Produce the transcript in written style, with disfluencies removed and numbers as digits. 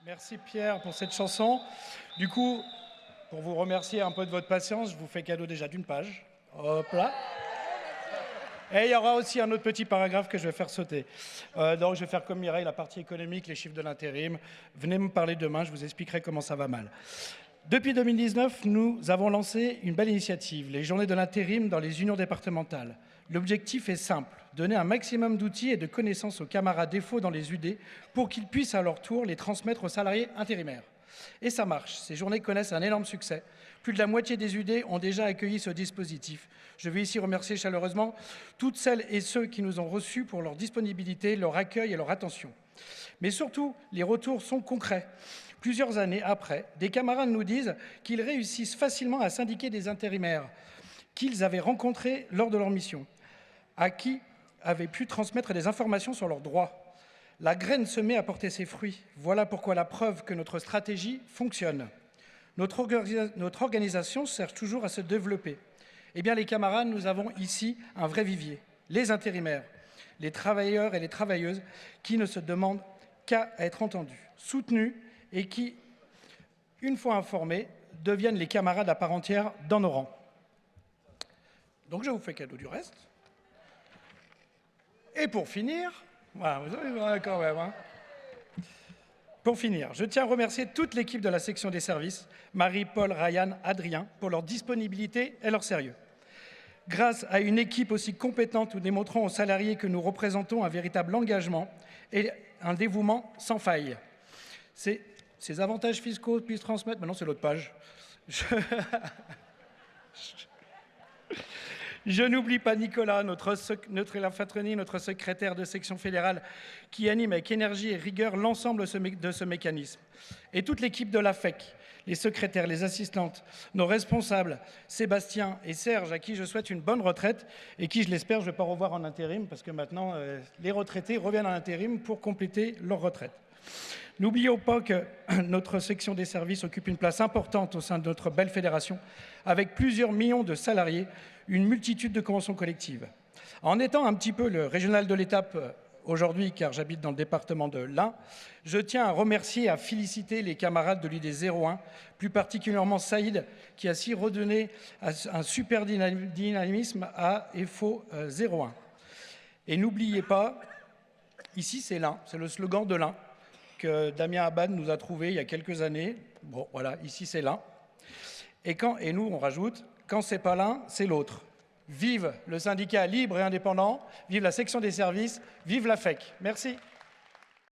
Merci Pierre pour cette chanson. Du coup, pour vous remercier un peu de votre patience, je vous fais cadeau déjà d'une page. Hop là. Et il y aura aussi un autre petit paragraphe que je vais faire sauter. Donc je vais faire comme Mireille, la partie économique, les chiffres de l'intérim. Venez me parler demain, je vous expliquerai comment ça va mal. Depuis 2019, nous avons lancé une belle initiative, les journées de l'intérim dans les unions départementales. L'objectif est simple, donner un maximum d'outils et de connaissances aux camarades défauts dans les UD pour qu'ils puissent à leur tour les transmettre aux salariés intérimaires. Et ça marche, ces journées connaissent un énorme succès. Plus de la moitié des UD ont déjà accueilli ce dispositif. Je veux ici remercier chaleureusement toutes celles et ceux qui nous ont reçus pour leur disponibilité, leur accueil et leur attention. Mais surtout, les retours sont concrets. Plusieurs années après, des camarades nous disent qu'ils réussissent facilement à syndiquer des intérimaires qu'ils avaient rencontrés lors de leur mission, à qui avaient pu transmettre des informations sur leurs droits. La graine se met à porter ses fruits. Voilà pourquoi la preuve que notre stratégie fonctionne. Notre organisation cherche toujours à se développer. Eh bien, les camarades, nous avons ici un vrai vivier. Les intérimaires, les travailleurs et les travailleuses qui ne se demandent qu'à être entendus, soutenus et qui, une fois informés, deviennent les camarades à part entière dans nos rangs. Donc je vous fais cadeau du reste. Et pour finir, voilà, vous avez quand même, hein. Pour finir, je tiens à remercier toute l'équipe de la section des services, Marie, Paul, Ryan, Adrien, pour leur disponibilité et leur sérieux. Grâce à une équipe aussi compétente, nous démontrons aux salariés que nous représentons un véritable engagement et un dévouement sans faille. Ces avantages fiscaux puissent transmettre... Maintenant, c'est l'autre page. Je n'oublie pas Nicolas, notre secrétaire de section fédérale, qui anime avec énergie et rigueur l'ensemble de ce mécanisme. Et toute l'équipe de la FEC, les secrétaires, les assistantes, nos responsables, Sébastien et Serge, à qui je souhaite une bonne retraite et qui, je l'espère, je ne vais pas revoir en intérim, parce que maintenant, les retraités reviennent en intérim pour compléter leur retraite. N'oublions pas que notre section des services occupe une place importante au sein de notre belle fédération, avec plusieurs millions de salariés, une multitude de conventions collectives. En étant un petit peu le régional de l'étape aujourd'hui, car j'habite dans le département de l'Ain, je tiens à remercier et à féliciter les camarades de l'UD 01, plus particulièrement Saïd, qui a si redonné un super dynamisme à EFO 01. Et n'oubliez pas, ici c'est l'Ain, c'est le slogan de l'Ain, que Damien Abad nous a trouvé il y a quelques années. Bon, voilà, ici c'est l'un. Et nous, on rajoute, quand c'est pas l'un, c'est l'autre. Vive le syndicat libre et indépendant, vive la section des services, vive la FEC. Merci.